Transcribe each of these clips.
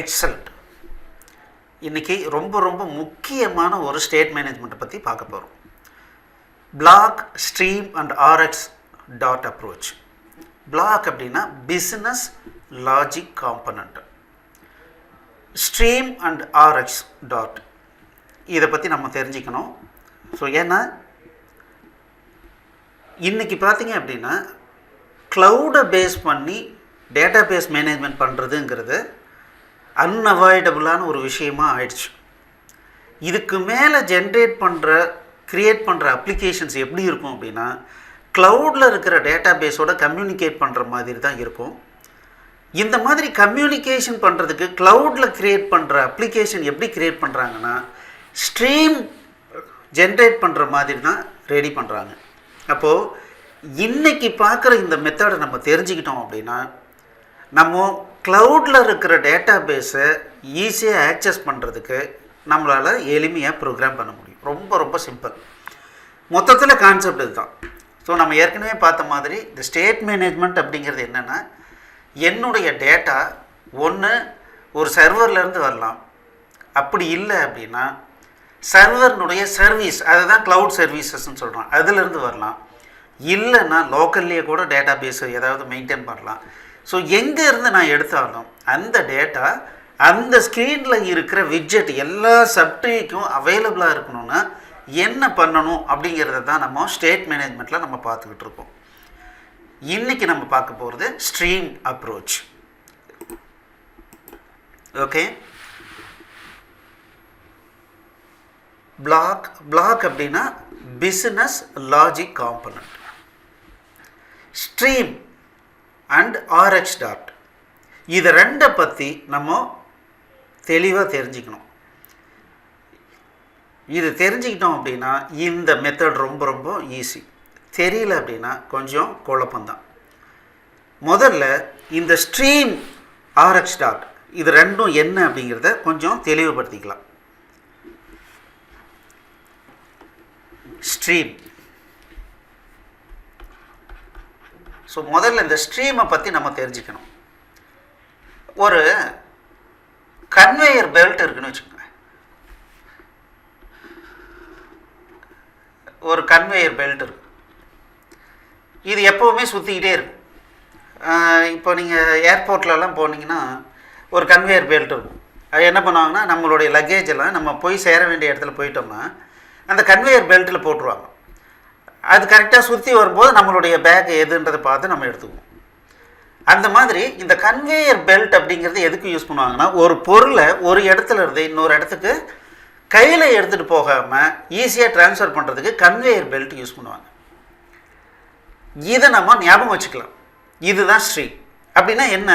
Excellent. இன்றைக்கி ரொம்ப முக்கியமான ஒரு ஸ்டேட் மேனேஜ்மெண்ட்டை பற்றி பார்க்க போகிறோம். Block, stream and RX dot approach. Block அப்படின்னா business logic component. Stream and RX dot, இதை பற்றி நம்ம தெரிஞ்சுக்கணும். ஸோ ஏன்னா இன்றைக்கி பார்த்தீங்க அப்படின்னா க்ளவுடை பேஸ் பண்ணி டேட்டா பேஸ் மேனேஜ்மெண்ட் பண்ணுறதுங்கிறது அன்அவாய்டபுளான ஒரு விஷயமாக ஆயிடுச்சு. இதுக்கு மேலே க்ரியேட் பண்ணுற அப்ளிகேஷன்ஸ் எப்படி இருக்கும் அப்படின்னா க்ளவுடில் இருக்கிற டேட்டா பேஸோட கம்யூனிகேட் பண்ணுற மாதிரி தான் இருக்கும். இந்த மாதிரி கம்யூனிகேஷன் பண்ணுறதுக்கு க்ளவுடில் க்ரியேட் பண்ணுற அப்ளிகேஷன் எப்படி க்ரியேட் பண்ணுறாங்கன்னா ஸ்ட்ரீம் ஜென்ரேட் பண்ணுற மாதிரி தான் ரெடி பண்ணுறாங்க. அப்போது இன்றைக்கி பார்க்குற இந்த மெத்தடை நம்ம தெரிஞ்சுக்கிட்டோம் அப்படின்னா நம்ம க்ளவுடில் இருக்கிற டேட்டா பேஸை ஈஸியாக ஆக்சஸ் பண்ணுறதுக்கு நம்மளால் எளிமையாக ப்ரோக்ராம் பண்ண முடியும். ரொம்ப சிம்பிள். மொத்தத்தில் கான்செப்ட் இதுதான். ஸோ நம்ம ஏற்கனவே பார்த்த மாதிரி இந்த ஸ்டேட் மேனேஜ்மெண்ட் அப்படிங்கிறது என்னென்னா, என்னுடைய டேட்டா ஒன்று ஒரு சர்வர்லேருந்து வரலாம், அப்படி இல்லை அப்படின்னா சர்வர்னுடைய சர்வீஸ், அதை தான் க்ளவுட் சர்வீசஸ்ன்னு சொல்கிறோம், அதிலேருந்து வரலாம், இல்லைன்னா லோக்கல்லையே கூட டேட்டா பேஸை ஏதாவது மெயின்டைன் பண்ணலாம். ஸோ எங்கே இருந்து நான் எடுத்தாலும் அந்த டேட்டா அந்த ஸ்க்ரீனில் இருக்கிற விட்ஜெட் எல்லா சப்ட்ரிக்கும் அவைலபிளாக இருக்கணும்னா என்ன பண்ணணும் அப்படிங்கிறத தான் நம்ம ஸ்டேட் மேனேஜ்மெண்ட்டில் நம்ம பார்த்துக்கிட்டு இருக்கோம். இன்றைக்கி நம்ம பார்க்க போகிறது ஸ்ட்ரீம் அப்ரோச். ஓகே, பிளாக் அப்படின்னா business logic component. Stream and RX dot, இது ரெண்டை பற்றி நம்ம தெளிவாக தெரிஞ்சுக்கணும். இது தெரிஞ்சுக்கிட்டோம் அப்படின்னா இந்த மெத்தட் ரொம்ப ஈஸி. தெரியல அப்படின்னா கொஞ்சம் குழப்பந்தான். முதல்ல இந்த ஸ்ட்ரீம் ஆர்எக்ஸ் டாட் இது ரெண்டும் என்ன அப்படிங்கிறத கொஞ்சம் தெளிவுபடுத்திக்கலாம். ஸ்ட்ரீம், ஸோ முதல்ல இந்த ஸ்ட்ரீமை பற்றி நம்ம தெரிஞ்சுக்கணும். ஒரு கன்வேயர் பெல்ட் இருக்குன்னு வச்சுக்கோங்க. ஒரு கன்வேயர் பெல்ட் இருக்கு, இது எப்போவுமே சுற்றிக்கிட்டே இருக்கும். இப்போ நீங்கள் ஏர்போர்ட்லலாம் போனீங்கன்னா ஒரு கன்வேயர் பெல்ட் இருக்கும். அது என்ன பண்ணுவாங்கன்னா நம்மளுடைய லக்கேஜ் எல்லாம் நம்ம போய் சேர வேண்டிய இடத்துல போயிட்டோம்னா அந்த கன்வேயர் பெல்ட்டில் போட்டுருவாங்க. அது கரெக்டாக சுற்றி வரும்போது நம்மளுடைய பேக் எதுன்றதை பார்த்து நம்ம எடுத்துக்குவோம். அந்த மாதிரி இந்த கன்வேயர் பெல்ட் அப்படிங்கிறது எதுக்கு யூஸ் பண்ணுவாங்கன்னா ஒரு பொருளை ஒரு இடத்துல இருந்து இன்னொரு இடத்துக்கு கையில் எடுத்துகிட்டு போகாமல் ஈஸியாக ட்ரான்ஸ்ஃபர் பண்ணுறதுக்கு கன்வேயர் பெல்ட் யூஸ் பண்ணுவாங்க. இதை நம்ம ஞாபகம் வச்சுக்கலாம். இதுதான் ஸ்ட்ரீம். அப்படின்னா என்ன,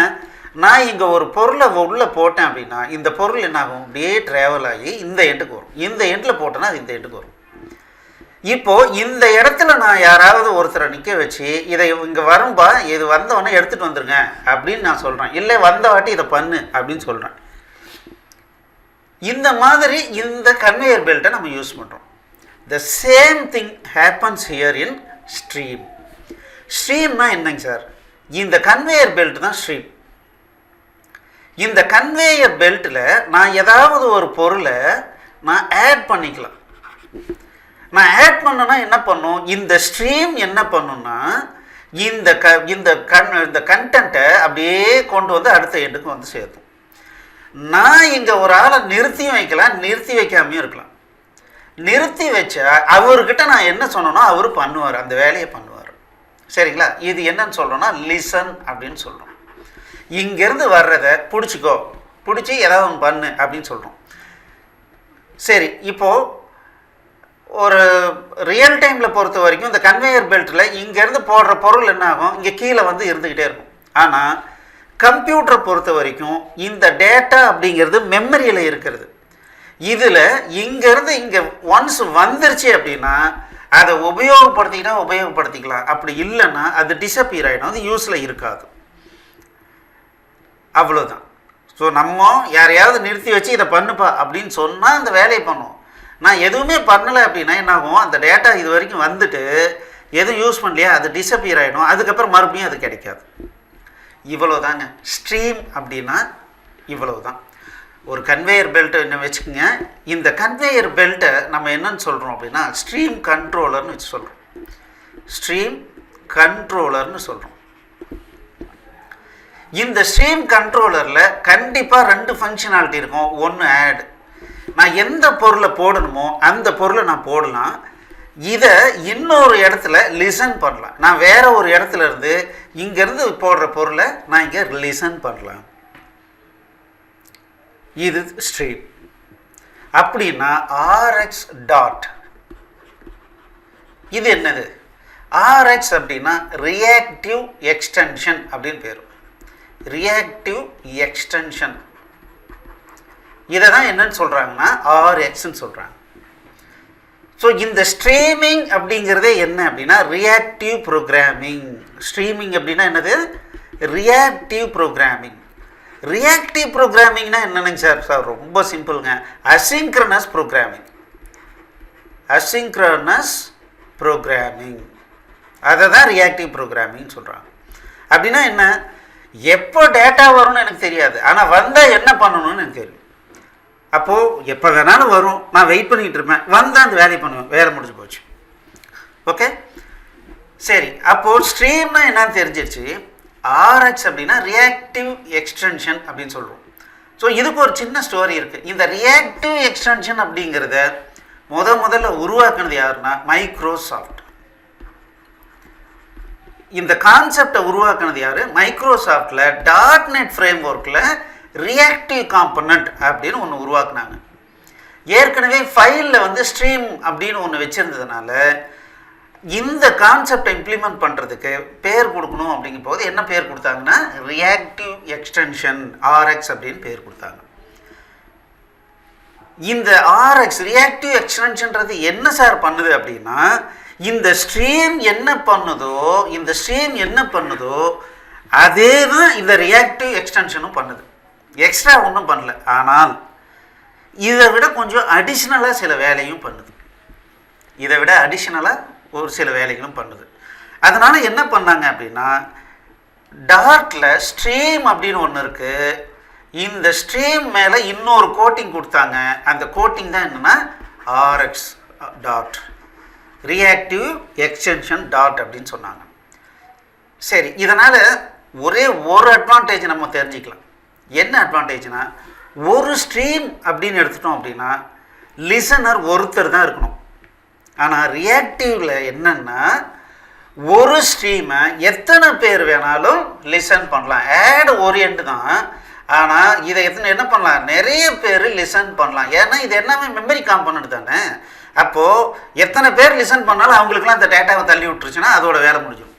நான் இங்கே ஒரு பொருளை உள்ளே போட்டேன் அப்படின்னா இந்த பொருள் என்ன ஆகும், அப்படியே ட்ராவல் ஆகி இந்த எண்டுக்கு வரும். இந்த எண்டில் போட்டேன்னா அது இந்த எண்டுக்கு வரும். இப்போது இந்த இடத்துல நான் யாராவது ஒருத்தரை நிற்க வச்சு இதை இங்கே வரும்பா, இது வந்தவொடனே எடுத்துகிட்டு வந்துருங்க அப்படின்னு நான் சொல்கிறேன், இல்லை வந்த வாட்டி இதை பண்ணு அப்படின்னு சொல்கிறேன். இந்த மாதிரி இந்த கன்வேயர் பெல்ட்டை நம்ம யூஸ் பண்ணுறோம். The same thing happens here in stream. ஸ்ட்ரீம்னா என்னங்க சார், இந்த கன்வேயர் பெல்ட் தான் ஸ்ட்ரீம். இந்த கன்வேயர் பெல்ட்டில் நான் ஏதாவது ஒரு பொருளை நான் ஆட் பண்ணிக்கலாம். நான் ஆட் பண்ணனா என்ன பண்ணும், இந்த ஸ்ட்ரீம் என்ன பண்ணுன்னா இந்த கண்டென்ட்டை அப்படியே கொண்டு வந்து அடுத்த எண்டுக்கு வந்து சேர்த்தும். நான் இங்கே ஒரு ஆளை நிறுத்தியும் வைக்கலாம், நிறுத்தி வைக்காமையும் இருக்கலாம். நிறுத்தி வச்சா அவர்கிட்ட நான் என்ன சொன்னேனோ அவர் பண்ணுவார், அந்த வேலையை பண்ணுவார். சரிங்களா, இது என்னன்னு சொல்கிறோன்னா லிசன் அப்படின்னு சொல்கிறோம். இங்கேருந்து வர்றதை பிடிச்சிக்கோ, பிடிச்சி ஏதாவது ஒன்று பண்ணு அப்படின்னு சொல்கிறோம். சரி, இப்போது ஒரு ரியல் டைமில் பொறுத்த வரைக்கும் இந்த கன்வேயர் பெல்ட்டில் இங்கேருந்து போடுற பொருள் என்ன ஆகும், இங்கே கீழே வந்து இருந்துக்கிட்டே இருக்கும். ஆனால் கம்ப்யூட்டரை பொறுத்த வரைக்கும் இந்த டேட்டா அப்படிங்கிறது மெமரியில் இருக்கிறது. இதில் இங்கேருந்து இங்கே ஒன்ஸ் வந்துருச்சு அப்படின்னா அதை உபயோகப்படுத்திக்கலாம், அப்படி இல்லைன்னா அது டிஸப்பியர் ஆகிடும், அது யூஸில் இருக்காது. அவ்வளோதான். ஸோ நம்ம யாரையாவது நிறுத்தி வச்சு இதை பண்ணுப்பா அப்படின்னு சொன்னால் அந்த வேலையை பண்ணுவோம். நான் எதுவுமே பண்ணலை அப்படின்னா என்ன ஆகும், அந்த டேட்டா இது வரைக்கும் வந்துட்டு எதுவும் யூஸ் பண்ணலையா அது டிஸப்பியர் ஆகிடும், அதுக்கப்புறம் மறுபடியும் அது கிடைக்காது. இவ்வளோ தாங்க ஸ்ட்ரீம் அப்படின்னா, இவ்வளவு தான். ஒரு கன்வேயர் பெல்ட் என்ன வச்சுக்கோங்க. இந்த கன்வேயர் பெல்ட்டை நம்ம என்னன்னு சொல்கிறோம் அப்படின்னா ஸ்ட்ரீம் கண்ட்ரோலர்னு வச்சு சொல்கிறோம். ஸ்ட்ரீம் கண்ட்ரோலர்னு சொல்கிறோம். இந்த ஸ்ட்ரீம் கண்ட்ரோலரில் கண்டிப்பாக 2 ஃபங்க்ஷனாலிட்டி இருக்கும். ஒன்று ஆட், நான் எந்த பொருளை போடணுமோ அந்த பொருளை நான் போடலாம். இதை இன்னொரு இடத்துல லிசன் பண்ணலாம். நான் வேறு ஒரு இடத்துல இருந்து இங்கேருந்து போடுற பொருளை நான் இங்கே லிசன் பண்ணலாம். இது ஸ்ட்ரீம். அப்படின்னா ஆர்எக்ஸ் டாட் இது என்னது? ஆர்எக்ஸ் அப்படின்னா ரியாக்டிவ் எக்ஸ்டென்ஷன் அப்படின்னு பேர். ரியாக்டிவ் எக்ஸ்டென்ஷன் இதை தான் என்னன்னு சொல்கிறாங்கன்னா ஆர்எக்ஸ்ன்னு சொல்கிறாங்க. ஸோ இந்த ஸ்ட்ரீமிங் அப்படிங்கிறதே என்ன அப்படின்னா ரியாக்டிவ் ப்ரோக்ராமிங். ஸ்ட்ரீமிங் அப்படின்னா என்னது? Reactive programming. ரியாக்டிவ் ப்ரோக்ராமிங்னா என்னென்னங்க சார்? ரொம்ப சிம்பிளுங்க. Asynchronous programming. அசிங்க்ரனஸ் ப்ரோக்ராமிங் அதை தான் ரியாக்டிவ் ப்ரோக்ராமிங் சொல்கிறாங்க. அப்படின்னா என்ன? எப்போ டேட்டா வரும்னு எனக்கு தெரியாது, ஆனால் வந்தால் என்ன பண்ணணும்னு எனக்கு தெரியும். அப்போது எப்போ வேணாலும் வரும், நான் வெயிட் பண்ணிகிட்டு இருப்பேன், வந்தால் அந்த வேலையை பண்ணுவேன், வேலை முடிஞ்சு போச்சு. ஓகே சரி. அப்போது ஸ்ட்ரீம்னா என்னன்னு தெரிஞ்சிருச்சு. ஆர்எக்ஸ் அப்படின்னா ரியாக்டிவ் எக்ஸ்டென்ஷன் அப்படின்னு சொல்கிறோம். ஸோ இதுக்கு ஒரு சின்ன ஸ்டோரி இருக்குது. இந்த ரியாக்டிவ் எக்ஸ்டென்ஷன் அப்படிங்கிறத முதல்ல உருவாக்குனது யாருன்னா மைக்ரோசாஃப்ட். இந்த கான்செப்டை உருவாக்குனது யார்? மைக்ரோசாஃப்டில் .NET ஃப்ரேம் ஒர்க்கில் ரியாக்டிவ் காம்பனண்ட் அப்படின்னு ஒன்று உருவாக்குனாங்க. ஏற்கனவே ஃபைலில் வந்து ஸ்ட்ரீம் அப்படின்னு ஒன்று வச்சுருந்ததுனால இந்த கான்செப்டை இம்ப்ளிமெண்ட் பண்ணுறதுக்கு பேர் கொடுக்கணும் அப்படிங்கும் போது என்ன பேர் கொடுத்தாங்கன்னா ரியாக்டிவ் எக்ஸ்டென்ஷன் ஆர்எக்ஸ் அப்படின்னு பேர் கொடுத்தாங்க. இந்த ஆர்எக்ஸ் ரியாக்டிவ் எக்ஸ்டென்ஷன்றது என்ன சார் பண்ணுது அப்படின்னா இந்த ஸ்ட்ரீம் என்ன பண்ணுதோ அதே தான் இந்த ரியாக்டிவ் எக்ஸ்டென்ஷனும் பண்ணுது. எக்ஸ்ட்ரா ஒன்றும் பண்ணல, ஆனால் இதை விட கொஞ்சம் அடிஷ்னலாக சில வேலையும் பண்ணுது. ஒரு சில வேலைகளும் பண்ணுது. அதனால் என்ன பண்ணாங்க அப்படின்னா டார்ட்டில் ஸ்ட்ரீம் அப்படின்னு ஒன்று இருக்குது. இந்த ஸ்ட்ரீம் மேலே இன்னொரு கோட்டிங் கொடுத்தாங்க. அந்த கோட்டிங் தான் என்னென்னா RX dot reactive extension dot அப்படின்னு சொன்னாங்க. சரி, இதனால் ஒரே ஒரு அட்வான்டேஜ் நம்ம தெரிஞ்சுக்கலாம். என்ன அட்வான்டேஜ்னா ஒரு ஸ்ட்ரீம் அப்படின்னு எடுத்துட்டோம் அப்படின்னா லிசனர் ஒருத்தர் தான் இருக்கணும். ஆனால் ரியாக்டிவில் என்னென்னா ஒரு ஸ்ட்ரீமை எத்தனை பேர் வேணாலும் லிசன் பண்ணலாம். ஆட் ஓரியன்ட் தான், ஆனால் இதை என்ன பண்ணலாம், நிறைய பேர் லிசன் பண்ணலாம். ஏன்னா இது எல்லாமே மெமரி காம்பனண்ட் தானே. அப்போது எத்தனை பேர் லிசன் பண்ணாலும் அவங்களுக்குலாம் அந்த டேட்டாவை தள்ளி விட்டுருச்சுன்னா அதோட வேலை முடிஞ்சிடும்.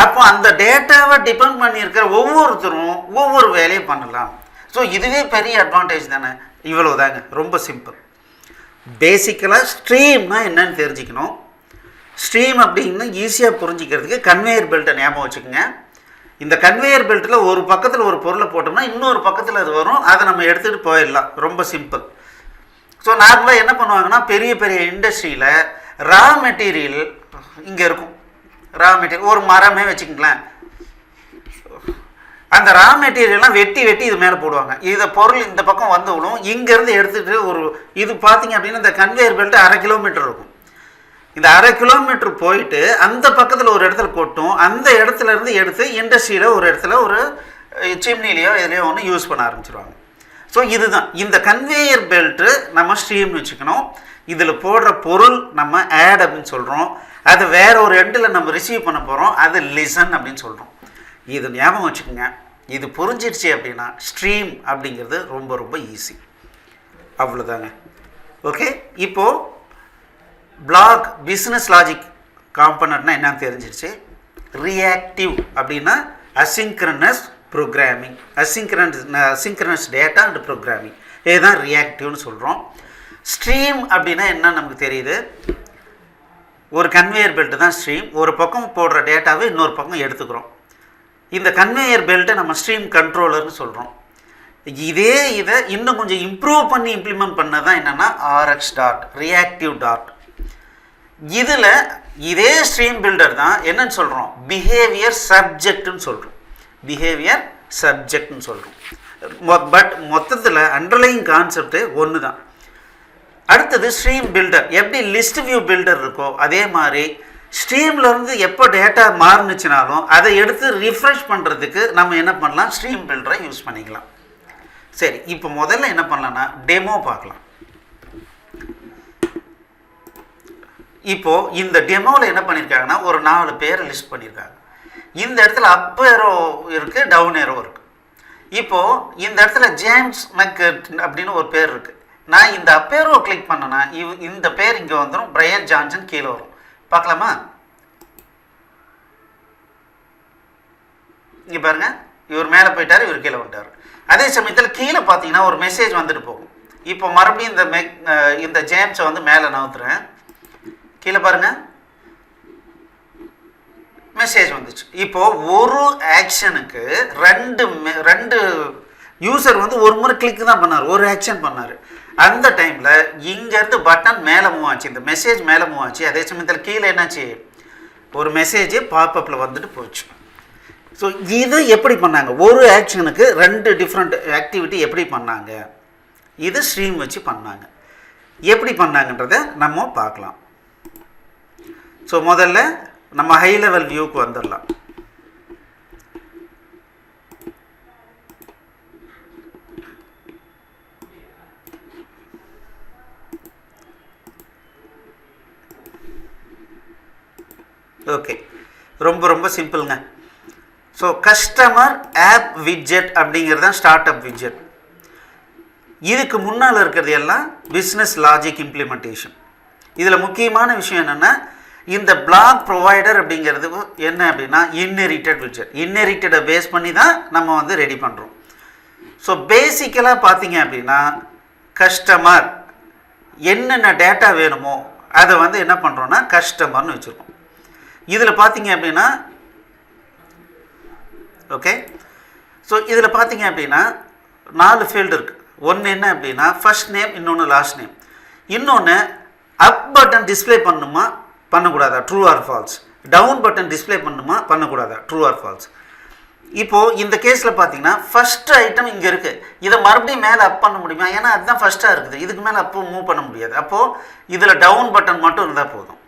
அப்போ அந்த டேட்டாவை டிபெண்ட் பண்ணியிருக்கிற ஒவ்வொருத்தரும் ஒவ்வொரு வேலையும் பண்ணலாம். ஸோ இதுவே பெரிய அட்வான்டேஜ் தானே. இவ்வளோ தாங்க, ரொம்ப சிம்பிள். பேசிக்கலாக ஸ்ட்ரீம்னா என்னன்னு தெரிஞ்சுக்கணும். ஸ்ட்ரீம் அப்படின்னா ஈஸியாக புரிஞ்சிக்கிறதுக்கு கன்வேயர் பெல்ட்டை ஞாபகம் வச்சுக்கோங்க. இந்த கன்வேயர் பெல்ட்டில் ஒரு பக்கத்தில் ஒரு பொருளை போட்டோம்னா இன்னொரு பக்கத்தில் அது வரும், அதை நம்ம எடுத்துகிட்டு போயிடலாம். ரொம்ப சிம்பிள். ஸோ நார்மலாக என்ன பண்ணுவாங்கன்னா பெரிய பெரிய இண்டஸ்ட்ரியில் ரா மெட்டீரியல் இங்கே இருக்கும். ரா மெட்டீரியல் ஒரு மரமே வச்சுக்கங்களேன், அந்த ரா மெட்டீரியல்லாம் வெட்டி இது மேலே போடுவாங்க. இதை பொருள் இந்த பக்கம் வந்து விடும். இங்கேருந்து எடுத்துகிட்டு ஒரு இது பார்த்திங்க அப்படின்னா இந்த கன்வேயர் பெல்ட்டு 1/2 கிலோமீட்டர் இருக்கும். இந்த 1/2 கிலோமீட்டர் போயிட்டு அந்த பக்கத்தில் ஒரு இடத்துல கொட்டும். அந்த இடத்துலேருந்து எடுத்து இண்டஸ்ட்ரியில் ஒரு இடத்துல ஒரு சிம்னிலையோ எதுலையோ ஒன்று யூஸ் பண்ண ஆரம்பிச்சிருவாங்க. ஸோ இதுதான் இந்த கன்வேயர் பெல்ட்டு நம்ம ஸ்ட்ரீம்னு வச்சுக்கணும். இதில் போடுற பொருள் நம்ம ஆட் அப்படின்னு சொல்கிறோம். அது வேற ஒரு எண்டில் நம்ம ரிசீவ் பண்ண போகிறோம், அது லிசன் அப்படின்னு சொல்கிறோம். இது ஞாபகம் வச்சுக்கோங்க. இது புரிஞ்சிடுச்சு அப்படின்னா ஸ்ட்ரீம் அப்படிங்கிறது ரொம்ப ரொம்ப ஈஸி. அவ்வளோதாங்க. ஓகே, இப்போது பிளாக் பிஸ்னஸ் லாஜிக் காம்பனண்ட்னா என்னன்னு தெரிஞ்சிடுச்சு. ரியாக்டிவ் அப்படின்னா asynchronous programming, asynchronous data and programming, இதுதான் ரியாக்டிவ்னு சொல்கிறோம். ஸ்ட்ரீம் அப்படின்னா என்ன நமக்கு தெரியுது. ஒரு கன்வேயர் பெல்ட்டு தான் ஸ்ட்ரீம். ஒரு பக்கம் போடுற டேட்டாவை இன்னொரு பக்கம் எடுத்துக்கிறோம். இந்த கன்வேயர் பெல்ட்டை நம்ம ஸ்ட்ரீம் கண்ட்ரோலர்னு சொல்கிறோம். இதை இன்னும் கொஞ்சம் இம்ப்ரூவ் பண்ணி இம்ப்ளிமெண்ட் பண்ணது தான் என்னென்னா ஆர்எக்ஸ் டாட் ரியாக்டிவ் டாட். இதில் இதே ஸ்ட்ரீம் பில்டர் தான் என்னன்னு சொல்கிறோம், பிஹேவியர் சப்ஜெக்ட்னு சொல்கிறோம். பிஹேவியர் சப்ஜெக்ட்னு சொல்கிறோம். பட் மொத்தத்தில் அண்டர்லைங் கான்செப்ட் ஒன்று தான். அடுத்தது ஸ்ட்ரீம் பில்டர். எப்படி லிஸ்ட் வியூ பில்டர் இருக்கோ அதே மாதிரி ஸ்ட்ரீம்லேருந்து எப்போ டேட்டா மாறுனுச்சுனாலும் அதை எடுத்து ரிஃப்ரெஷ் பண்ணுறதுக்கு நம்ம என்ன பண்ணலாம், ஸ்ட்ரீம் பில்டரை யூஸ் பண்ணிக்கலாம். சரி, இப்போ முதல்ல என்ன பண்ணலான்னா டெமோ பார்க்கலாம். இப்போது இந்த டெமோவில் என்ன பண்ணியிருக்காங்கன்னா ஒரு 4 பேரை லிஸ்ட் பண்ணியிருக்காங்க. இந்த இடத்துல அப் ஏரோ இருக்குது, டவுன் ஏரோ இருக்குது. இப்போது இந்த இடத்துல ஜேம்ஸ் மெக்கர்ட் அப்படின்னு ஒரு பேர் இருக்குது. நான் இந்த அப் ஏரோ கிளிக் பண்ணேன்னா இந்த பேர் இங்கே வந்துடும், பிரையன் ஜான்சன் கீழே வரும். பார்க்கலாமா? இங்கே பாருங்கள், இவர் மேலே போயிட்டார், இவர் கீழே வந்துட்டார். அதே சமயத்தில் கீழே பார்த்தீங்கன்னா ஒரு மெசேஜ் வந்துட்டு போகும். இப்போ மறுபடியும் இந்த ஜேம்ஸை வந்து மேலே நவுத்துறேன், கீழே பாருங்கள் மெசேஜ் வந்துச்சு. இப்போது ஒரு ஆக்ஷனுக்கு ரெண்டு யூசர் வந்து ஒரு முறை கிளிக் தான் பண்ணார், ஒரு ஆக்ஷன் பண்ணார். அந்த டைமில் இங்கேருந்து பட்டன் மேலே மூவ் ஆச்சு, இந்த மெசேஜ் மேலே மூவ் ஆச்சு. அதே சமயத்தில் கீழே என்னாச்சு, ஒரு மெசேஜ் பாப்பப்பில் வந்துட்டு போச்சு. ஸோ இது எப்படி பண்ணாங்க, ஒரு ஆக்ஷனுக்கு 2 டிஃப்ரெண்ட் ஆக்டிவிட்டி எப்படி பண்ணாங்க, இது ஸ்ட்ரீம் வச்சு பண்ணாங்க. எப்படி பண்ணாங்கன்றதை நம்ம பார்க்கலாம். ஸோ முதல்ல நம்ம ஹை லெவல் வியூக்கு வந்துடலாம். ஓகே, ரொம்ப சிம்பிளுங்க. ஸோ கஸ்டமர் ஆப் விட்ஜெட் அப்படிங்கிறது தான் ஸ்டார்ட் அப் விட்ஜெட். இதுக்கு முன்னால் இருக்கிறது எல்லாம் பிஸ்னஸ் லாஜிக் இம்ப்ளிமெண்டேஷன். இதில் முக்கியமான விஷயம் என்னென்னா, இந்த பிளாக் ப்ரொவைடர் அப்படிங்கிறது என்ன அப்படின்னா இன்ஹெரிட்டட் விட்ஜெட். இன்ஹெரிட்டடை பேஸ் பண்ணி தான் நம்ம வந்து ரெடி பண்ணுறோம். ஸோ பேசிக்கலாக பார்த்தீங்க அப்படின்னா கஸ்டமர் என்னென்ன டேட்டா வேணுமோ அதை வந்து என்ன பண்ணுறோன்னா கஸ்டமர்னு வச்சுருக்கோம். இதில் பார்த்தீங்க அப்படின்னா ஓகே, ஸோ இதில் பார்த்தீங்க அப்படின்னா 4 ஃபீல்டு இருக்குது. ஒன்று என்ன அப்படின்னா ஃபர்ஸ்ட் நேம், இன்னொன்று லாஸ்ட் நேம், இன்னொன்று அப் பட்டன் டிஸ்பிளே பண்ணணுமா பண்ணக்கூடாதா, true or false, down button display பண்ணணுமா பண்ணக்கூடாதா, ட்ரூ ஆர் ஃபால்ஸ். இப்போது இந்த கேஸில் பார்த்தீங்கன்னா ஃபஸ்ட்டு ஐட்டம் இங்கே இருக்குது, இதை மறுபடியும் மேலே அப் பண்ண முடியுமா, ஏன்னா அதுதான் ஃபஸ்ட்டாக இருக்குது, இதுக்கு மேலே அப்போ மூவ் பண்ண முடியாது. அப்போது இதில் டவுன் பட்டன் மட்டும் இருந்தால் போதும்.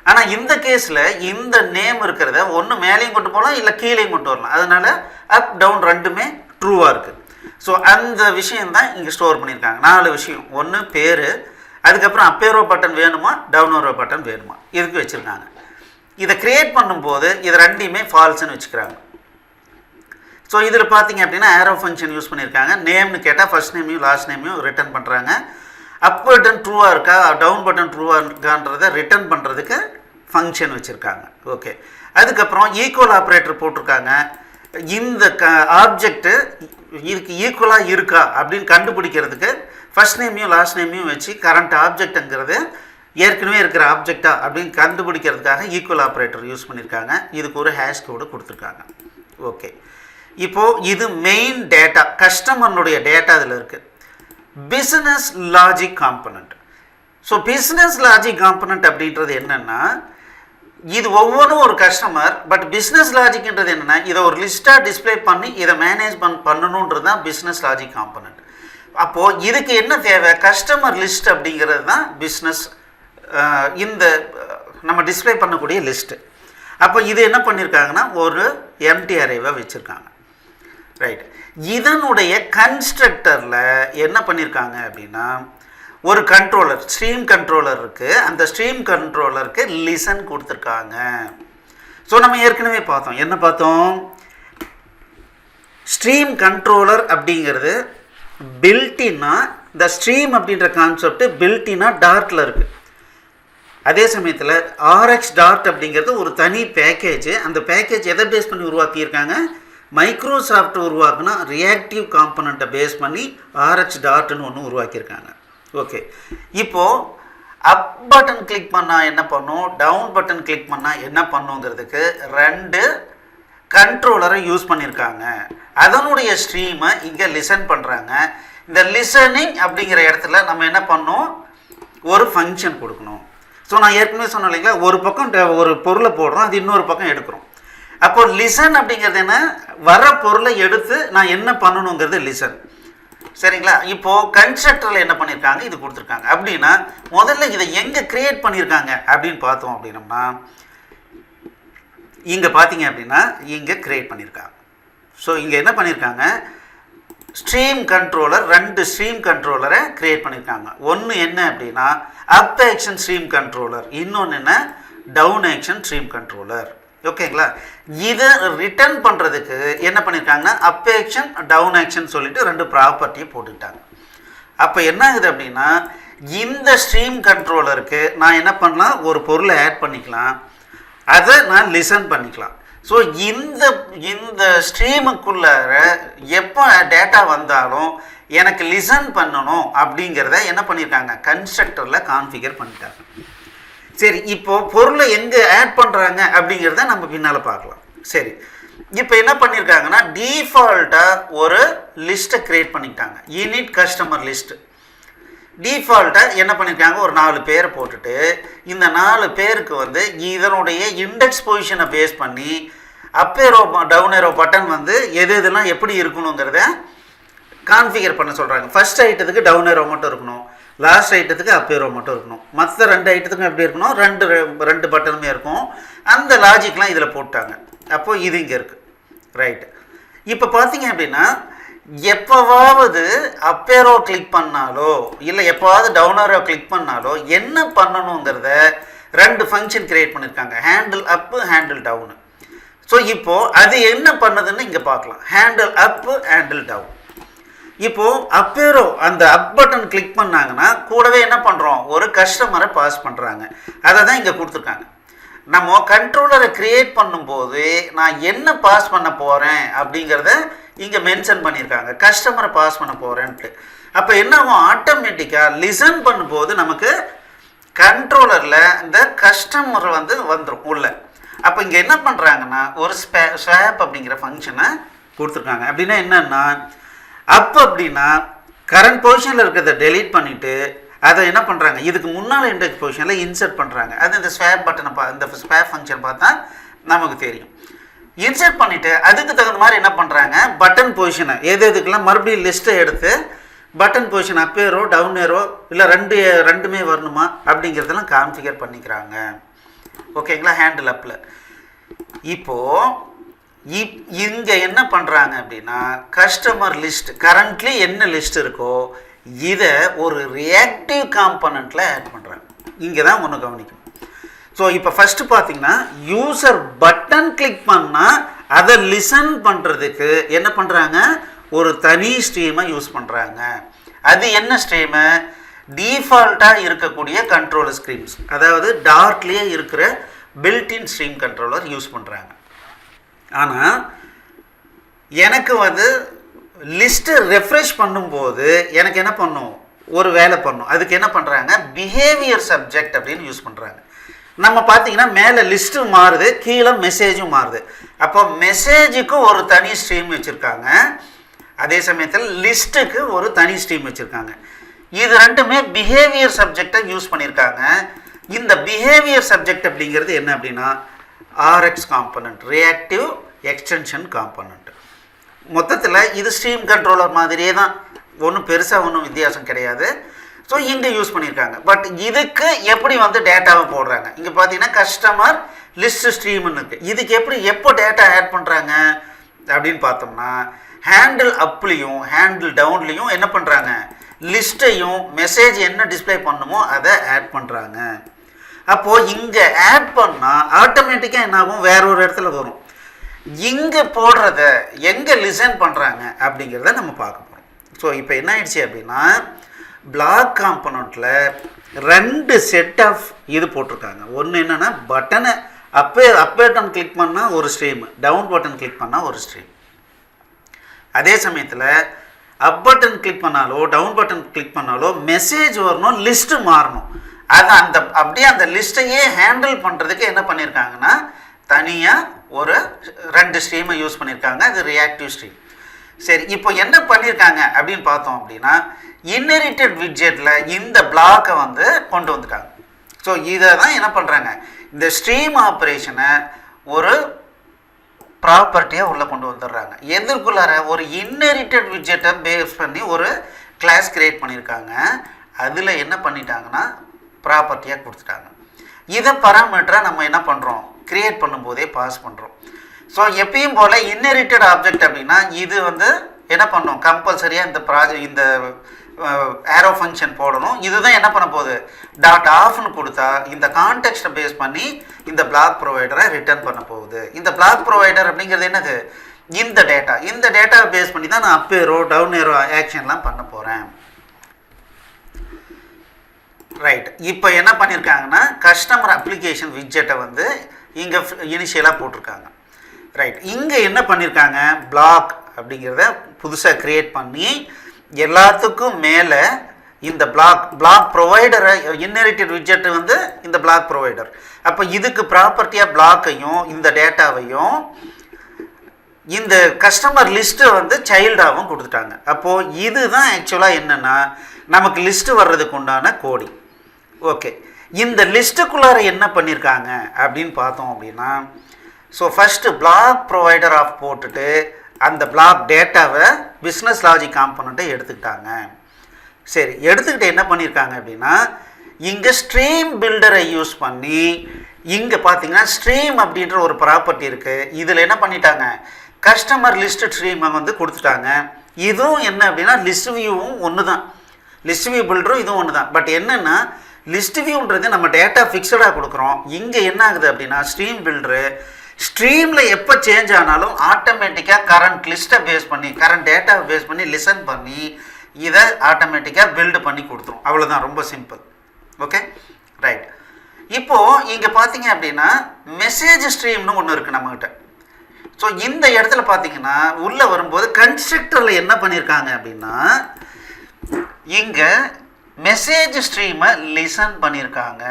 ஆனால் இந்த கேஸில் இந்த நேம் இருக்கிறத ஒன்று மேலேயும் கொண்டு போகலாம், இல்லை கீழேயும் கொண்டு வரலாம். அதனால் அப் டவுன் ரெண்டுமே ட்ரூவாக இருக்குது. ஸோ அந்த விஷயந்தான் இங்கே ஸ்டோர் பண்ணியிருக்காங்க. 4 விஷயம். ஒன்று பேர், அதுக்கப்புறம் அப் ஏரோ பட்டன் வேணுமா, டவுன் ஏரோ பட்டன் வேணுமா, இதுக்கு வச்சுருக்காங்க. இதை க்ரியேட் பண்ணும்போது இது ரெண்டையுமே ஃபால்ஸ்ன்னு வச்சுக்கிறாங்க. ஸோ இதில் பார்த்தீங்க அப்படின்னா ஏரோ ஃபங்க்ஷன் யூஸ் பண்ணியிருக்காங்க. நேம்னு கேட்டால் ஃபர்ஸ்ட் நேமையும் லாஸ்ட் நேமையும் ரிட்டர்ன் பண்ணுறாங்க. அப் பட்டன் ட்ரூவாக இருக்கா, டவுன் பட்டன் ட்ரூவாக இருக்கான்றதை ரிட்டர்ன் பண்ணுறதுக்கு ஃபங்க்ஷன் வச்சுருக்காங்க. ஓகே, அதுக்கப்புறம் ஈக்குவல் ஆப்ரேட்டர் போட்டிருக்காங்க. இந்த ஆப்ஜெக்ட்டு இதுக்கு ஈக்குவலாக இருக்கா அப்படின்னு கண்டுபிடிக்கிறதுக்கு ஃபர்ஸ்ட் நேமையும் லாஸ்ட் நேமையும் வச்சு கரண்ட் ஆப்ஜெக்ட்டுங்கிறது ஏற்கனவே இருக்கிற ஆப்ஜெக்டா அப்படின்னு கண்டுபிடிக்கிறதுக்காக ஈக்குவல் ஆப்ரேட்டர் யூஸ் பண்ணியிருக்காங்க. இதுக்கு ஒரு ஹேஷ் கோடு கொடுத்துருக்காங்க. ஓகே, இப்போது இது மெயின் டேட்டா, கஸ்டமருடைய டேட்டா இதில் இருக்குது. Business logic component. So business logic component அப்படின்றது என்னென்னா, இது ஒவ்வொன்றும் ஒரு கஸ்டமர், பட் பிஸ்னஸ் லாஜிக்ன்றது என்னென்னா இதை ஒரு லிஸ்ட்டாக டிஸ்பிளே பண்ணி இதை மேனேஜ்மெண்ட் பண்ணணுன்றது தான் பிஸ்னஸ் லாஜிக் காம்பனண்ட். அப்போது இதுக்கு என்ன தேவை, கஸ்டமர் லிஸ்ட் அப்படிங்கிறது தான் பிஸ்னஸ் இந்த நம்ம டிஸ்பிளே பண்ணக்கூடிய லிஸ்ட்டு. அப்போ இது என்ன பண்ணியிருக்காங்கன்னா ஒரு எம்டி அரேவை வச்சுருக்காங்க. ரைட், இதனுடைய கன்ஸ்ட்ரக்டரில் என்ன பண்ணியிருக்காங்க அப்படின்னா ஒரு கண்ட்ரோலர், ஸ்ட்ரீம் கண்ட்ரோலர் இருக்குது. அந்த ஸ்ட்ரீம் கண்ட்ரோலருக்கு லிசன் கொடுத்துருக்காங்க. ஸோ நம்ம ஏற்கனவே பார்த்தோம், என்ன பார்த்தோம், ஸ்ட்ரீம் கண்ட்ரோலர் அப்படிங்கிறது பில்டின்னா இந்த ஸ்ட்ரீம் அப்படின்ற கான்செப்ட் பில்டின்னா டார்ட்டில் இருக்குது. அதே சமயத்தில் ஆர்எக்ஸ் டாட் அப்படிங்கிறது ஒரு தனி பேக்கேஜ். அந்த பேக்கேஜ் எதை பேஸ் பண்ணி உருவாக்கியிருக்காங்க, மைக்ரோசாஃப்ட் உருவாக்குனா ரியாக்டிவ் காம்பனண்ட்டை பேஸ் பண்ணி ஆர்எக்ஸ் டாட்னு ஒன்று உருவாக்கியிருக்காங்க. ஓகே, இப்போது அப் பட்டன் கிளிக் பண்ணால் என்ன பண்ணும், டவுன் பட்டன் கிளிக் பண்ணால் என்ன பண்ணுங்கிறதுக்கு 2 கண்ட்ரோலரை யூஸ் பண்ணியிருக்காங்க. அதனுடைய ஸ்ட்ரீமை இங்கே லிசன் பண்ணுறாங்க. இந்த லிசனிங் அப்படிங்கிற இடத்துல நம்ம என்ன பண்ணோம், ஒரு ஃபங்க்ஷன் கொடுக்கணும். ஸோ நான் ஏற்கனவே சொன்னேன் இல்லைங்களா, ஒரு பக்கம் ஒரு பொருளை போடுறோம், அது இன்னொரு பக்கம் எடுக்கிறோம். அப்போ லிசன் அப்படிங்கிறது என்ன, வர பொருளை எடுத்து நான் என்ன பண்ணணுங்கிறது லிசன். சரிங்களா? இப்போது கன்ஸ்ட்ரக்டரில் என்ன பண்ணியிருக்காங்க, இது கொடுத்துருக்காங்க. அப்படின்னா முதல்ல இதை எங்கே க்ரியேட் பண்ணியிருக்காங்க அப்படின்னு பார்த்தோம் அப்படின்னம்னா, இங்கே பார்த்தீங்க அப்படின்னா இங்கே க்ரியேட் பண்ணியிருக்காங்க. ஸோ இங்கே என்ன பண்ணியிருக்காங்க, ஸ்ட்ரீம் கண்ட்ரோலர், 2 ஸ்ட்ரீம் கண்ட்ரோலரை க்ரியேட் பண்ணியிருக்காங்க. ஒன்று என்ன அப்படின்னா அப் ஆக்ஷன் ஸ்ட்ரீம் கண்ட்ரோலர், இன்னொன்று என்ன டவுன் ஆக்ஷன் ஸ்ட்ரீம் கண்ட்ரோலர். ஓகேங்களா? இதை ரிட்டர்ன் பண்ணுறதுக்கு என்ன பண்ணியிருக்காங்கன்னா அப் ஆக்ஷன் டவுன் ஆக்ஷன் சொல்லிட்டு 2 ப்ராப்பர்ட்டியை போட்டுக்கிட்டாங்க. அப்போ என்ன ஆகுது அப்படின்னா இந்த ஸ்ட்ரீம் கண்ட்ரோலருக்கு நான் என்ன பண்ணலாம், ஒரு பொருளை ஆட் பண்ணிக்கலாம், அதை நான் லிசன் பண்ணிக்கலாம். ஸோ இந்த ஸ்ட்ரீமுக்குள்ளார எப்போ டேட்டா வந்தாலும் எனக்கு லிசன் பண்ணணும் அப்படிங்கிறத என்ன பண்ணியிருக்காங்க, கன்ஸ்ட்ரக்டரில் கான்ஃபிகர் பண்ணிட்டாங்க. சரி, இப்போது பொருளை எங்கே ஆட் பண்ணுறாங்க அப்படிங்கிறத நம்ம பின்னால் பார்க்கலாம். சரி, இப்போ என்ன பண்ணியிருக்காங்கன்னா டிஃபால்ட்டாக ஒரு லிஸ்ட்டை க்ரியேட் பண்ணிட்டாங்க, யூனிட் கஸ்டமர் லிஸ்ட்டு. டிஃபால்ட்டாக என்ன பண்ணியிருக்காங்க, ஒரு 4 பேரை போட்டுட்டு இந்த 4 பேருக்கு வந்து இதனுடைய இண்டெக்ஸ் பொசிஷனை பேஸ் பண்ணி up arrow down arrow button வந்து எது எதுலாம் எப்படி இருக்கணுங்கிறத கான்ஃபிகர் பண்ண சொல்கிறாங்க. ஃபஸ்ட் ஐட்டத்துக்கு டவுன் ஏரோ மட்டும் இருக்கணும், லாஸ்ட் ஐட்டத்துக்கு அப் ஏரோ மட்டும் இருக்கணும், மற்ற 2 ஐட்டத்துக்கும் எப்படி இருக்கணும், ரெண்டு பட்டனுமே இருக்கும். அந்த லாஜிக்லாம் இதில் போட்டாங்க. அப்போது இது இங்கே இருக்குது. ரைட்டு. இப்போ பார்த்தீங்க அப்படின்னா எப்போவாவது அப் ஏரோ கிளிக் பண்ணாலோ இல்லை எப்போவாவது டவுன் ஏரோ கிளிக் பண்ணாலோ என்ன பண்ணணுங்கிறத 2 ஃபங்க்ஷன் க்ரியேட் பண்ணியிருக்காங்க, ஹேண்டில் அப்பு ஹேண்டில் டவுனு. ஸோ இப்போது அது என்ன பண்ணுதுன்னு இங்கே பார்க்கலாம், ஹேண்டில் அப்பு ஹேண்டில் டவுன். இப்போது அப் ஏரோ அந்த அப் பட்டன் கிளிக் பண்ணாங்கன்னா கூடவே என்ன பண்ணுறோம், ஒரு கஸ்டமரை பாஸ் பண்ணுறாங்க. அதை தான் இங்கே கொடுத்துருக்காங்க. நம்ம கண்ட்ரோலரை க்ரியேட் பண்ணும்போது நான் என்ன பாஸ் பண்ண போகிறேன் அப்படிங்கிறத இங்கே மென்ஷன் பண்ணியிருக்காங்க, கஸ்டமரை பாஸ் பண்ண போகிறேன்ட்டு. அப்போ என்ன ஆகும், ஆட்டோமேட்டிக்காக லிசன் பண்ணும்போது நமக்கு கண்ட்ரோலரில் இந்த கஸ்டமர் வந்து வந்துடும் உள்ள. அப்போ இங்கே என்ன பண்ணுறாங்கன்னா ஒரு ஸ்வாப் அப்படிங்கிற ஃபங்க்ஷனை கொடுத்துருக்காங்க. அப்படின்னா என்னன்னா அப் அப்படின்னா கரண்ட் பொசிஷனில் இருக்கிறத டெலீட் பண்ணிவிட்டு அதை என்ன பண்ணுறாங்க, இதுக்கு முன்னால் இண்டெக்ஸ் பொசிஷனில் இன்சர்ட் பண்ணுறாங்க. அது இந்த ஸ்வாப் பட்டனை இந்த ஸ்வாப் ஃபங்க்ஷன் பார்த்தா நமக்கு தெரியும். இன்சர்ட் பண்ணிவிட்டு அதுக்கு தகுந்த மாதிரி என்ன பண்ணுறாங்க, பட்டன் பொசிஷனை எதுக்கெல்லாம் மறுபடியும் லிஸ்ட்டை எடுத்து button position up arrow down arrow இல்லை ரெண்டுமே வரணுமா அப்படிங்கிறதெல்லாம் கான்ஃபிகர் பண்ணிக்கிறாங்க. ஓகேங்களா? ஹேண்டில் அப்பில் இப்போது இங்கே என்ன பண்ணுறாங்க அப்படின்னா கஸ்டமர் லிஸ்ட் கரண்ட்லி என்ன லிஸ்ட் இருக்கோ இதை ஒரு ரியாக்டிவ் காம்பனண்ட்டில் ஆட் பண்ணுறாங்க. இங்கே தான் ஒன்று கவனிக்கணும். ஸோ இப்போ ஃபஸ்ட்டு பார்த்தீங்கன்னா யூசர் பட்டன் கிளிக் பண்ணால் அதை லிசன் பண்ணுறதுக்கு என்ன பண்ணுறாங்க, ஒரு தனி ஸ்ட்ரீமை யூஸ் பண்ணுறாங்க. அது என்ன ஸ்ட்ரீமு, டிஃபால்ட்டாக இருக்கக்கூடிய கண்ட்ரோலர் ஸ்ட்ரீம்ஸ், அதாவது டார்க்லேயே இருக்கிற பில்டின் ஸ்ட்ரீம் கண்ட்ரோலர் யூஸ் பண்ணுறாங்க. ஆனால் எனக்கு வந்து லிஸ்ட்டு ரெஃப்ரெஷ் பண்ணும்போது எனக்கு என்ன பண்ணும், ஒரு வேலை பண்ணும். அதுக்கு என்ன பண்ணுறாங்க, பிஹேவியர் சப்ஜெக்ட் அப்படின்னு யூஸ் பண்ணுறாங்க. நம்ம பார்த்தீங்கன்னா மேலே லிஸ்ட்டு மாறுது, கீழே மெசேஜும் மாறுது. அப்போ மெசேஜுக்கு ஒரு தனி ஸ்ட்ரீம் வச்சுருக்காங்க, அதே சமயத்தில் லிஸ்ட்டுக்கு ஒரு தனி ஸ்ட்ரீம் வச்சுருக்காங்க. இது ரெண்டுமே பிஹேவியர் சப்ஜெக்டை யூஸ் பண்ணியிருக்காங்க. இந்த பிஹேவியர் சப்ஜெக்ட் அப்படிங்கிறது என்ன அப்படின்னா RX component, reactive extension component. மொத்தத்தில் இது ஸ்ட்ரீம் கண்ட்ரோலர் மாதிரியே தான், ஒன்றும் பெருசாக ஒன்றும் வித்தியாசம் கிடையாது. ஸோ இங்கே யூஸ் பண்ணியிருக்காங்க. பட் இதுக்கு எப்படி வந்து டேட்டாவை போடுறாங்க, இங்கே பார்த்தீங்கன்னா கஸ்டமர் லிஸ்ட் ஸ்ட்ரீம்னு இருக்குது. இதுக்கு எப்போ டேட்டா ஆட் பண்ணுறாங்க அப்படின்னு பார்த்தோம்னா ஹேண்டில் அப்லேயும் ஹேண்டில் டவுன்லேயும் என்ன பண்ணுறாங்க, லிஸ்ட்டையும் மெசேஜ் என்ன டிஸ்பிளே பண்ணுமோ அதை ஆட் பண்ணுறாங்க. அப்போது இங்கே ஆட் பண்ணால் ஆட்டோமேட்டிக்காக என்ன ஆகும், வேற ஒரு இடத்துல வரும். இங்கே போடுறத எங்கே லிசன் பண்ணுறாங்க அப்படிங்கிறத நம்ம பார்க்க போகிறோம். ஸோ இப்போ என்ன ஆயிடுச்சு அப்படின்னா பிளாக் காம்பனண்ட்டில் 2 செட் ஆஃப் இது போட்டிருக்காங்க. ஒன்று என்னென்னா பட்டனை அப் பட்டன் கிளிக் பண்ணால் ஒரு ஸ்ட்ரீம், டவுன் பட்டன் கிளிக் பண்ணால் ஒரு ஸ்ட்ரீம். அதே சமயத்தில் அப் பட்டன் கிளிக் பண்ணாலோ டவுன் பட்டன் கிளிக் பண்ணாலோ மெசேஜ் வரணும், லிஸ்ட்டு மாறணும். அது அப்படியே அந்த லிஸ்ட்டையே ஹேண்டில் பண்ணுறதுக்கு என்ன பண்ணியிருக்காங்கன்னா தனியாக ஒரு 2 ஸ்ட்ரீமை யூஸ் பண்ணியிருக்காங்க. அது ரியாக்டிவ் ஸ்ட்ரீம். சரி, இப்போ என்ன பண்ணியிருக்காங்க அப்படின்னு பார்த்தோம் அப்படின்னா இன்ஹெரிட்டட் விட்ஜெட்டில் இந்த பிளாக்கை வந்து கொண்டு வந்துட்டாங்க. ஸோ இதை தான் என்ன பண்ணுறாங்க, இந்த ஸ்ட்ரீம் ஆப்ரேஷனை ஒரு ப்ராப்பர்ட்டியாக உள்ளே கொண்டு வந்துடுறாங்க. எதற்குள்ளார ஒரு இன்ஹெரிட்டட் விட்ஜெட்டை பேஸ் பண்ணி ஒரு கிளாஸ் கிரியேட் பண்ணியிருக்காங்க. அதில் என்ன பண்ணிட்டாங்கன்னா ப்ராப்பர்ட்டியாக கொடுத்துட்டாங்க. இதை பராமீட்டராக நம்ம என்ன பண்ணுறோம், கிரியேட் பண்ணும்போதே பாஸ் பண்ணுறோம். ஸோ எப்பயும் போல் இன்ஹெரிட்டட் ஆப்ஜெக்ட் அப்படின்னா இது வந்து என்ன பண்ணணும், கம்பல்சரியாக இந்த ஏரோ ஃபங்க்ஷன் போடணும். இதுதான் என்ன பண்ண போகுது, டாட் ஆஃப்னு கொடுத்தா இந்த கான்டெக்ஸ்ட்டை பேஸ் பண்ணி இந்த பிளாக் ப்ரொவைடரை ரிட்டர்ன் பண்ண போகுது. இந்த பிளாக் ப்ரொவைடர் அப்படிங்கிறது என்னது, இந்த டேட்டாவை பேஸ் பண்ணி தான் நான் அப் ஏரோ டவுன் ஏரோ ஆக்ஷன்லாம் பண்ண போகிறேன். ரைட். இப்போ என்ன பண்ணியிருக்காங்கன்னா கஸ்டமர் அப்ளிகேஷன் விட்ஜெட்டை வந்து இங்கே இனிஷியலாக போட்டிருக்காங்க. ரைட். இங்கே என்ன பண்ணியிருக்காங்க, பிளாக் அப்படிங்கிறத புதுசாக க்ரியேட் பண்ணி எல்லாத்துக்கும் மேலே இந்த பிளாக் ப்ரொவைடரை இன்ஹெரிட்டட் விட்ஜெட்டு வந்து இந்த பிளாக் ப்ரொவைடர். அப்போ இதுக்கு ப்ராப்பர்ட்டியாக பிளாக்கையும் இந்த டேட்டாவையும் இந்த கஸ்டமர் லிஸ்ட்டை வந்து சைல்டாகவும் கொடுத்துட்டாங்க. அப்போது இதுதான் ஆக்சுவலாக என்னென்னா நமக்கு லிஸ்ட்டு வர்றதுக்கு உண்டான கோடிங். ஓகே, இந்த லிஸ்ட்டுக்குள்ளார என்ன பண்ணியிருக்காங்க அப்படின்னு பார்த்தோம் அப்படின்னா, so first block provider off போட்டுட்டு அந்த பிளாக் டேட்டாவை பிஸ்னஸ் லாஜிக் காம்பனண்ட்டை எடுத்துக்கிட்டாங்க. சரி, எடுத்துக்கிட்டு என்ன பண்ணியிருக்காங்க அப்படின்னா இங்கே ஸ்ட்ரீம் பில்டரை யூஸ் பண்ணி இங்கே பார்த்தீங்கன்னா ஸ்ட்ரீம் அப்படின்ற ஒரு ப்ராப்பர்ட்டி இருக்குது. இதில் என்ன பண்ணிட்டாங்க, கஸ்டமர் லிஸ்ட் ஸ்ட்ரீமை வந்து கொடுத்துட்டாங்க. இதுவும் என்ன அப்படின்னா லிஸ்ட் வியூவும் ஒன்று தான், லிஸ்ட் வியூ பில்டரும் இதுவும் ஒன்று தான். பட் என்னென்னா லிஸ்ட் வியூன்றது நம்ம டேட்டா ஃபிக்ஸடாக கொடுக்குறோம். இங்கே என்ன ஆகுது அப்படின்னா ஸ்ட்ரீம் பில்டரு ஸ்ட்ரீமில் எப்போ சேஞ்ச் ஆனாலும் ஆட்டோமேட்டிக்காக கரண்ட் லிஸ்ட்டை பேஸ் பண்ணி கரண்ட் டேட்டாவை பேஸ் பண்ணி லிசன் பண்ணி இதை ஆட்டோமேட்டிக்காக பில்டு பண்ணி கொடுத்துரும். அவ்வளோதான், ரொம்ப சிம்பிள். Okay, right. இப்போது இங்கே பார்த்தீங்க அப்படின்னா மெசேஜ் ஸ்ட்ரீம்னு ஒன்று இருக்குது நம்மக்கிட்ட. ஸோ இந்த இடத்துல பார்த்தீங்கன்னா உள்ளே வரும்போது கன்ஸ்ட்ரக்டரில் என்ன பண்ணியிருக்காங்க அப்படின்னா இங்கே மெசேஜ் ஸ்ட்ரீமை லிசன் பண்ணியிருக்காங்க.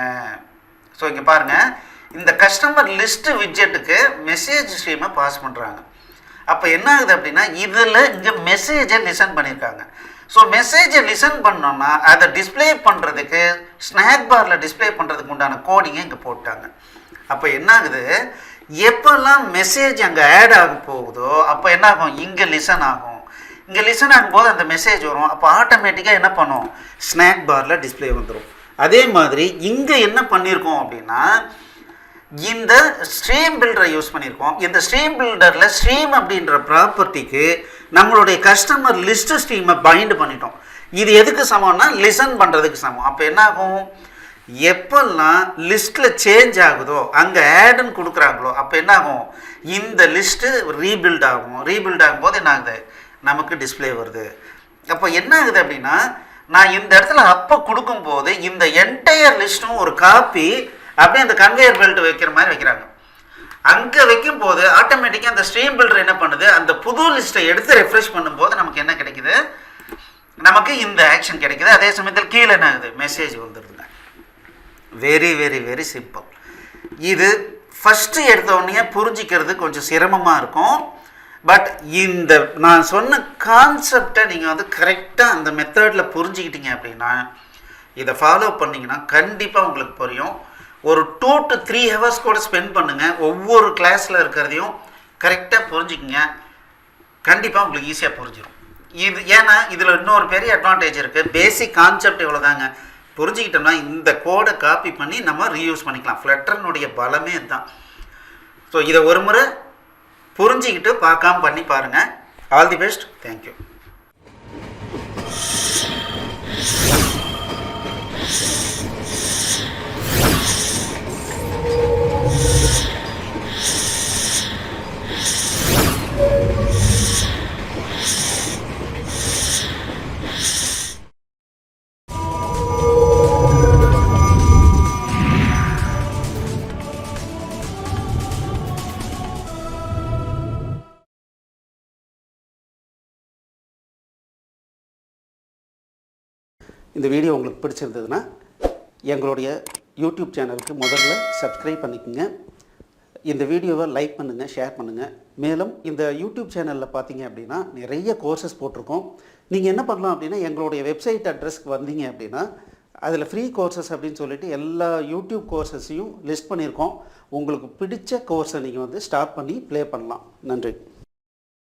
ஸோ இங்கே பாருங்கள், இந்த கஸ்டமர் லிஸ்ட்டு விட்ஜெட்டுக்கு மெசேஜ் ஸ்ட்ரீமை பாஸ் பண்ணுறாங்க. அப்போ என்ன ஆகுது அப்படின்னா இதில் இங்கே மெசேஜை லிசன் பண்ணியிருக்காங்க. ஸோ மெசேஜை லிசன் பண்ணோன்னா அதை டிஸ்பிளே பண்ணுறதுக்கு ஸ்நாக் பாரில் டிஸ்பிளே பண்ணுறதுக்கு உண்டான கோடிங்கை இங்கே போட்டாங்க. அப்போ என்ன ஆகுது, எப்போல்லாம் மெசேஜ் அங்கே ஆட் ஆக போகுதோ அப்போ என்ன ஆகும், இங்கே லிசன் ஆகும். இங்கே லிசன் ஆகும்போது அந்த மெசேஜ் வரும். அப்போ ஆட்டோமேட்டிக்காக என்ன பண்ணும், ஸ்நாக் பாரில் டிஸ்பிளே வந்துடும். அதே மாதிரி இங்கே என்ன பண்ணியிருக்கோம் அப்படின்னா இந்த ஸ்ட்ரீம் பில்டரை யூஸ் பண்ணியிருக்கோம். இந்த ஸ்ட்ரீம் பில்டரில் ஸ்ட்ரீம் அப்படின்ற ப்ராப்பர்ட்டிக்கு நம்மளுடைய கஸ்டமர் லிஸ்ட்டு ஸ்ட்ரீமை பைண்ட் பண்ணிட்டோம். இது எதுக்கு சமம்னா லிசன் பண்ணுறதுக்கு சமம். அப்போ என்ன ஆகும், எப்பெல்லாம் லிஸ்ட்டில் சேஞ்ச் ஆகுதோ அங்கே ஆடுன்னு கொடுக்குறாங்களோ அப்போ என்ன ஆகும், இந்த லிஸ்ட்டு ரீபில்ட் ஆகும். ரீபில்ட் ஆகும்போது என்ன ஆகுது, நமக்கு டிஸ்பிளே வருது. அப்போ என்ன ஆகுது அப்படின்னா நான் இந்த இடத்துல அப்போ கொடுக்கும்போது இந்த என்டையர் லிஸ்ட்டும் ஒரு காப்பி அப்படியே அந்த கன்வேயர் பெல்ட் வைக்கிற மாதிரி வைக்கிறாங்க. அங்கே வைக்கும்போது ஆட்டோமேட்டிக்காக அந்த ஸ்ட்ரீம் பில்டர் என்ன பண்ணுது, அந்த புது லிஸ்ட்டை எடுத்து ரெஃப்ரெஷ் பண்ணும்போது நமக்கு என்ன கிடைக்குது, நமக்கு இந்த ஆக்ஷன் கிடைக்குது. அதே சமயத்தில் கீழே என்ன ஆகுது, மெசேஜ் வந்துடுதுங்க. Very very very simple. இது ஃபஸ்ட்டு எடுத்தோடனே புரிஞ்சிக்கிறது கொஞ்சம் சிரமமாக இருக்கும். பட் இந்த நான் சொன்ன கான்செப்டை நீங்கள் வந்து கரெக்டாக அந்த மெத்தடில் புரிஞ்சிக்கிட்டீங்க அப்படின்னா இதை ஃபாலோ பண்ணிங்கன்னா கண்டிப்பாக உங்களுக்கு புரியும். ஒரு 2 to 3 hours கூட ஸ்பெண்ட் பண்ணுங்கள். ஒவ்வொரு கிளாஸில் இருக்கிறதையும் கரெக்டாக புரிஞ்சுக்கிங்க. கண்டிப்பாக உங்களுக்கு ஈஸியாக புரிஞ்சிடும். இது ஏன்னா இதில் இன்னொரு பெரிய அட்வான்டேஜ் இருக்குது. பேசிக் கான்செப்ட் இவ்வளோ தாங்க. புரிஞ்சுக்கிட்டோம்னா இந்த கோடை காப்பி பண்ணி நம்ம ரீயூஸ் பண்ணிக்கலாம். ஃப்ளட்டர்னுடைய பலமே இதுதான். ஸோ இதை ஒரு முறை புரிஞ்சிக்கிட்டு பார்க்காம பண்ணி பாருங்கள். All the best. தேங்க்யூ. இந்த வீடியோ உங்களுக்கு பிடிச்சிருந்ததுன்னா எங்களுடைய யூடியூப் சேனலுக்கு முதல்ல சப்ஸ்கிரைப் பண்ணிக்கோங்க. இந்த வீடியோவை லைக் பண்ணுங்கள், ஷேர் பண்ணுங்கள். மேலும் இந்த யூடியூப் சேனலில் பார்த்தீங்க அப்படின்னா நிறைய கோர்சஸ் போட்டிருக்கோம். நீங்கள் என்ன பண்ணலாம் அப்படின்னா எங்களுடைய வெப்சைட் அட்ரஸ்க்கு வந்தீங்க அப்படின்னா அதில் ஃப்ரீ கோர்சஸ் அப்படின்னு சொல்லிட்டு எல்லா யூடியூப் கோர்சஸையும் லிஸ்ட் பண்ணியிருக்கோம். உங்களுக்கு பிடிச்ச கோர்ஸை நீங்கள் வந்து ஸ்டார்ட் பண்ணி ப்ளே பண்ணலாம். நன்றி.